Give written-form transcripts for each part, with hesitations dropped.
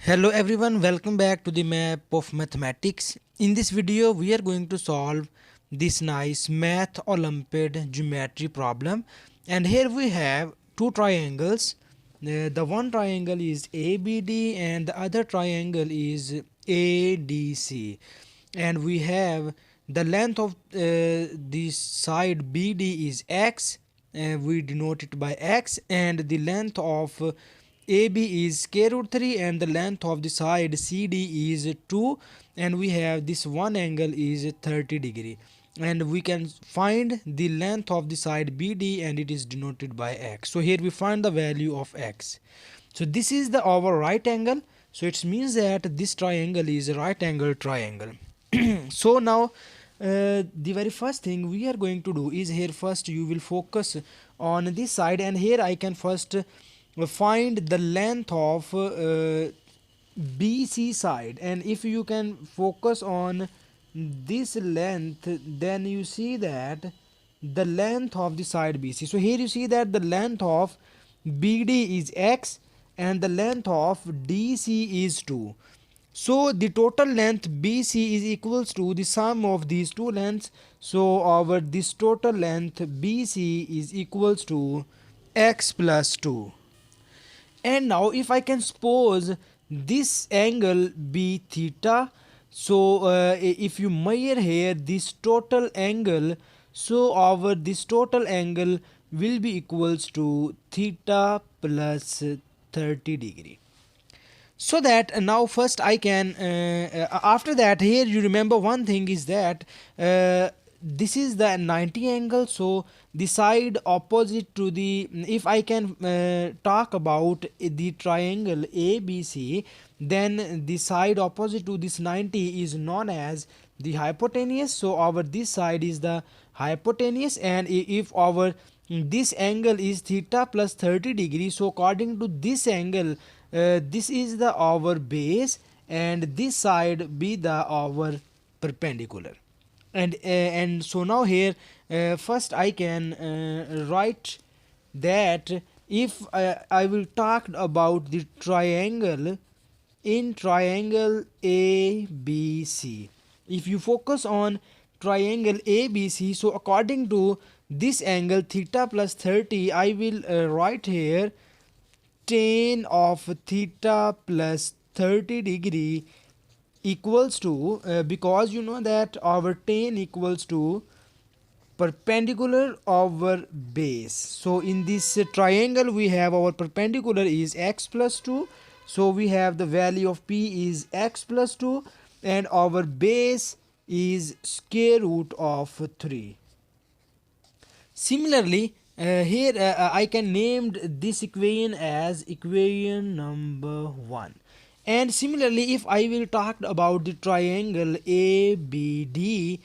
Hello everyone, welcome back to the map of mathematics. In this video we are going to solve this nice math Olympiad geometry problem, and here we have two triangles. The one triangle is ABD and the other triangle is ADC, and we have the length of this side BD is X, we denote it by X, and the length of AB is square root 3 and the length of the side CD is 2, and we have this one angle is 30 degree, and we can find the length of the side BD and it is denoted by X. So here we find the value of X. So this is the our right angle, so it means that this triangle is a right angle triangle. So now the very first thing we are going to do is, here first you will focus on this side, and here I can first find the length of BC side, and if you can focus on this length, then you see that the length of the side BC. So here you see that the length of BD is X and the length of DC is 2. So the total length BC is equals to the sum of these two lengths. So our this total length BC is equals to X plus 2. And now if I can suppose this angle be theta, so if you measure here this total angle, so our this total angle will be equals to theta plus 30 degree. So that now first I can after that, here you remember one thing is that this is the 90 angle, so the side opposite to the, if I can talk about the triangle ABC, then the side opposite to this 90 is known as the hypotenuse. So our this side is the hypotenuse, and if our this angle is theta plus 30 degrees, so according to this angle, this is the our base and this side be the our perpendicular. And so now here first I can write that if I will talk about the triangle, in triangle ABC, if you focus on triangle ABC, so according to this angle theta plus 30, I will write here tan of theta plus 30 degree equals to, because you know that our tan equals to perpendicular over base. So in this triangle we have our perpendicular is x plus 2, so we have the value of p is x plus 2 and our base is square root of 3. Similarly, here I can name this equation as equation number 1. And similarly, if I will talk about the triangle ABD,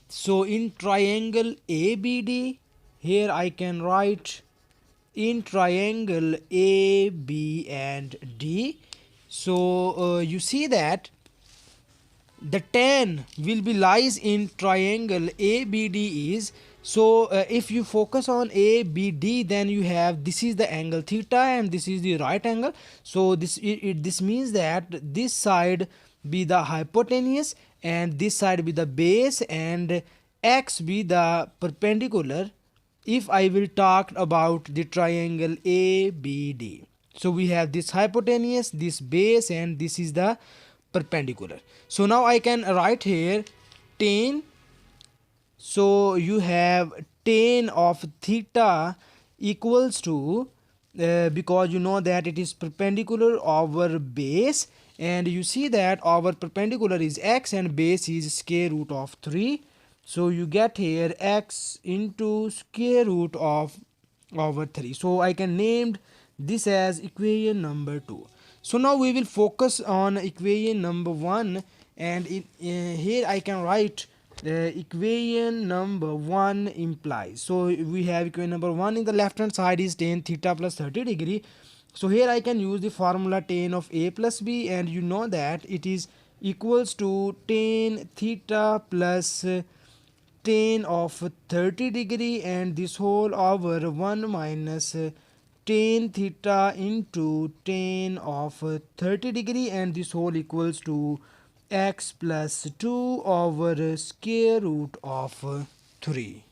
so in triangle ABD, here I can write in triangle A, B and D. So you see that the tan will be lies in triangle ABD is, so if you focus on ABD, then you have this is the angle theta and this is the right angle. So this means that this side be the hypotenuse and this side be the base and x be the perpendicular, if I will talk about the triangle ABD. So we have this hypotenuse, this base and this is the perpendicular. So now I can write here tan. So you have tan of theta equals to, because you know that it is perpendicular over base, and you see that our perpendicular is x and base is square root of 3. So you get here x into square root of over 3. So I can name this as equation number 2. So now we will focus on equation number 1, and here I can write equation number 1 implies. So we have equation number 1 in the left hand side is tan theta plus 30 degree. So here I can use the formula tan of a plus b, and you know that it is equals to tan theta plus tan of 30 degree and this whole over 1 minus tan theta into tan of 30 degree, and this whole equals to x plus 2 over square root of 3.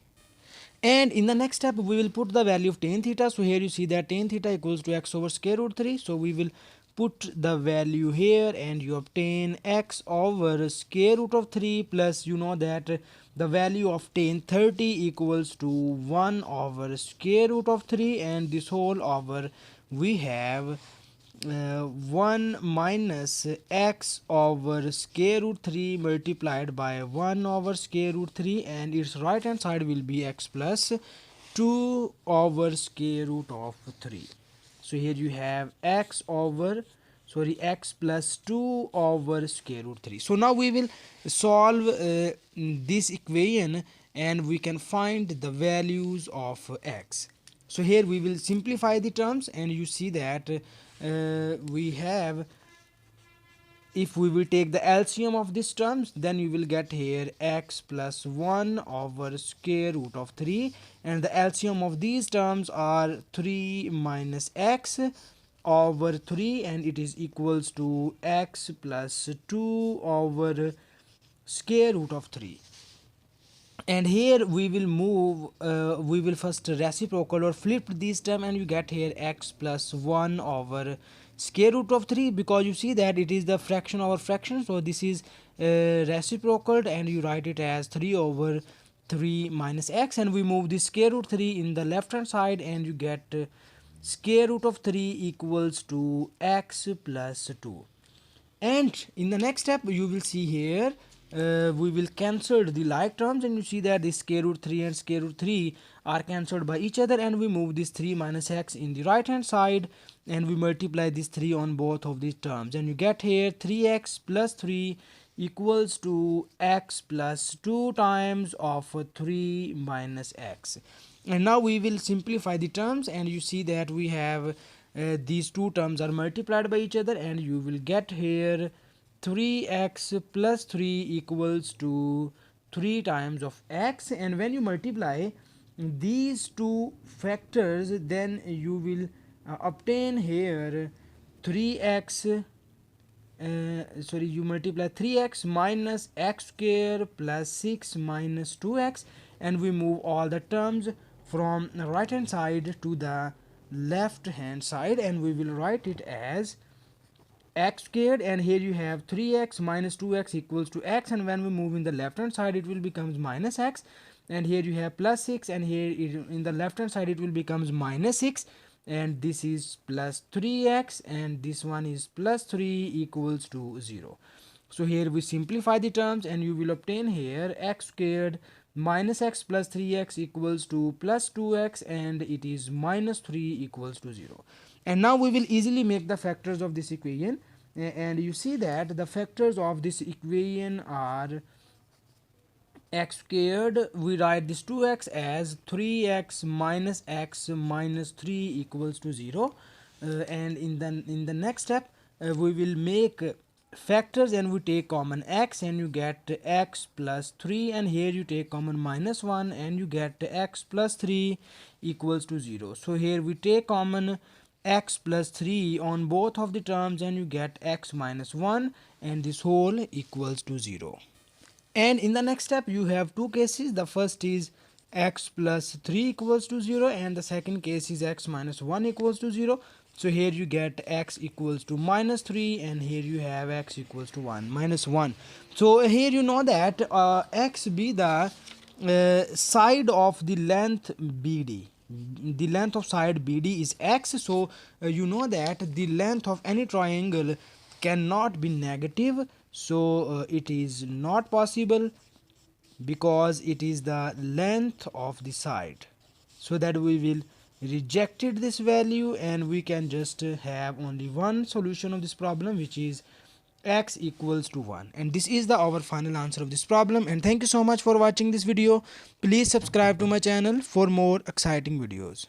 And in the next step we will put the value of tan theta. So here you see that tan theta equals to x over square root 3. So we will put the value here and you obtain x over square root of 3 plus, you know that the value of tan 30 equals to 1 over square root of 3, and this whole over we have 1 minus x over square root 3 multiplied by 1 over square root 3, and its right hand side will be x plus 2 over square root of 3. So here you have x plus 2 over square root 3. So now we will solve this equation and we can find the values of x. So here we will simplify the terms, and you see that we have, if we will take the LCM of these terms, then you will get here x plus 1 over square root of 3, and the LCM of these terms are 3 minus x over 3, and it is equals to x plus 2 over square root of 3. And here we will move, we will first reciprocal or flip this term, and you get here x plus 1 over square root of 3, because you see that it is the fraction over fraction, so this is reciprocal, and you write it as 3 over 3 minus x, and we move the square root 3 in the left hand side, and you get square root of 3 equals to x plus 2. And in the next step you will see here we will cancel the like terms, and you see that the square root 3 and square root 3 are cancelled by each other, and we move this 3 minus x in the right hand side, and we multiply this 3 on both of these terms, and you get here 3x plus 3 equals to x plus 2 times of 3 minus x. And now we will simplify the terms, and you see that we have these two terms are multiplied by each other, and you will get here 3x plus 3 equals to 3 times of x, and when you multiply these two factors, then you will obtain here 3x you multiply 3x minus x square plus 6 minus 2x, and we move all the terms from right hand side to the left hand side, and we will write it as x squared, and here you have 3x minus 2x equals to x, and when we move in the left hand side it will becomes minus x, and here you have plus 6, and here in the left hand side it will becomes minus 6, and this is plus 3x, and this one is plus 3 equals to 0. So here we simplify the terms, and you will obtain here x squared minus x plus 3x equals to plus 2x, and it is minus 3 equals to 0. And now we will easily make the factors of this equation, and you see that the factors of this equation are x squared, we write this 2x as 3x minus x minus 3 equals to 0, and in the next step we will make factors, and we take common x, and you get x plus 3, and here you take common minus 1, and you get x plus 3 equals to 0. So here we take common x plus 3 on both of the terms, and you get x minus 1, and this whole equals to 0. And in the next step you have two cases. The first is x plus 3 equals to 0, and the second case is x minus 1 equals to 0. So here you get x equals to minus 3, and here you have x equals to 1 minus 1. So here you know that x be the side of the length BD. The length of side BD is x, so you know that the length of any triangle cannot be negative, so it is not possible, because it is the length of the side. So that we will rejected this value, and we can just have only one solution of this problem, which is x equals to 1. And this is our final answer of this problem. And thank you so much for watching this video. Please subscribe to my channel for more exciting videos.